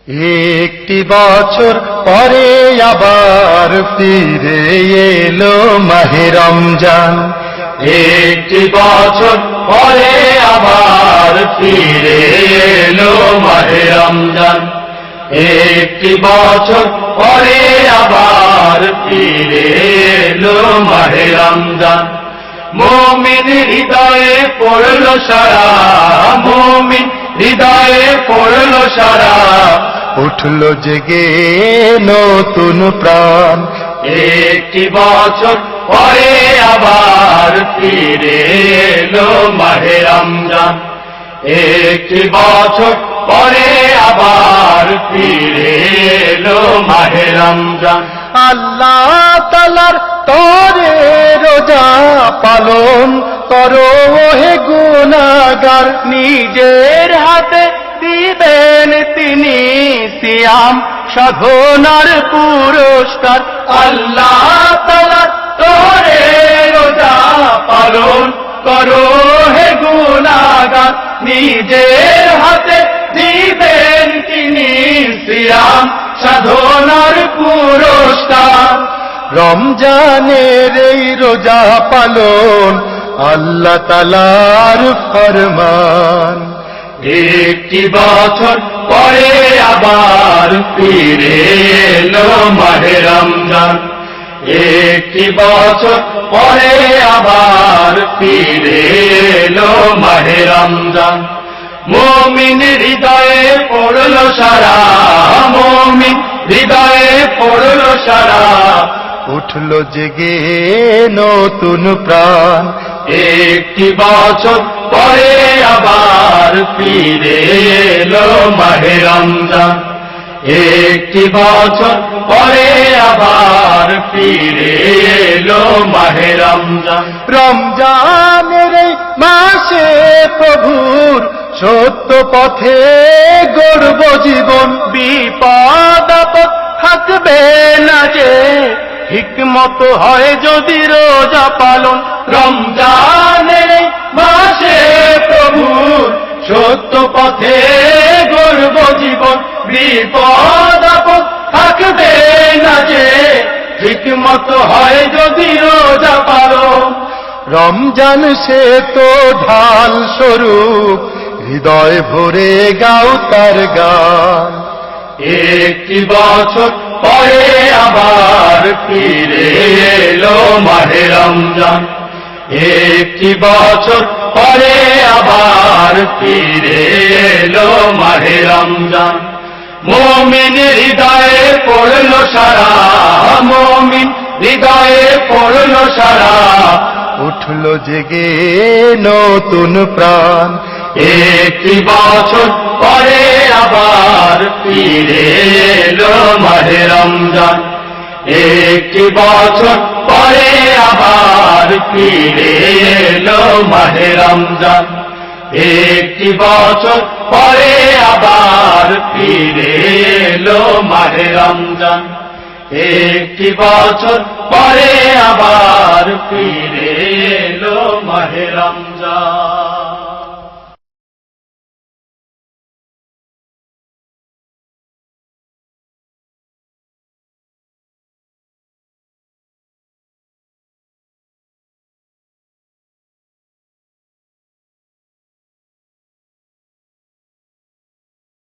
একটি বছর পরে আবার ফিরে এলো মাহে রমজান। একটি বছর পরে আবার ফিরে এলো মাহে রমজান। একটি বছর পরে আবার ফিরে এলো মাহে রমজান। মুমিন হৃদয়ে পড়লো সারা, মুমিন হৃদয়ে পড়লো সারা, উঠল জেগে নতুন প্রাণ। একটি বছর পরে আবার ফিরে এলো মাহে রমজান। একটি বছর পরে আবার ফিরে এলো মাহে রমজান। আল্লাহ তাআলার তরে রোজা পালন করো হে গুনাহগার, নিজের হাতে দিবেন তিনি সিয়াম সাধনার পুরস্কার। আল্লাহ তাআলা তরে রোজা পালন করো হে গুনাহগার, নিজের হাতে দিবেন তিনি সিয়াম সাধনার পুরস্কার। রমজানের এই রোজা পালন আল্লাহ তাআলার ফরমান। একটি বছর পরে আবার ফিরে এলো মাহে রমজান। একটি বছর পরে আবার ফিরে এলো মাহে রমজান। মুমিন হৃদয়ে পড়লো সারা, মুমিন হৃদয়ে পড়লো সারা, উঠল জেগে নতুন প্রাণ। একটি বছর পরে আবার ফিরে এলো মাহে রমজান। একটি বছর পরে আবার ফিরে এলো মাহে রমজান। রমজানের এই মাসে প্রভুর সত্য পথে গড়ব জীবন, বিপদ আপদ থাকবে না যে, হিকমত হয় যদি রোজা পালন। রমজানের এই মাসে প্রভুর সত্য পথে গড়ব জীবন, বিপদ আপদ থাকবে না যে, হিকমত হয় যদি রোজা পালন। রমজান সে তো ঢাল স্বরূপ, হৃদয় ভরে গাও তার গান। একটি বছর পরে আবার ফিরে এলো মাহে রমজান। একটি বছর পরে আবার ফিরে এলো মাহে রমজান। মুমিন হৃদয়ে পড়লো সারা, মুমিন হৃদয়ে পড়লো সারা, উঠল জেগে নতুন প্রাণ। একটি বছর পরে আবার ফিরে এলো মাহে রমজান। একটি বছর পরে আবার ফিরে এলো মাহে রমজান। একটি বছর পরে আবার ফিরে এলো মাহে রমজান। একটি বছর পরে আবার ফিরে এলো মাহে রমজান।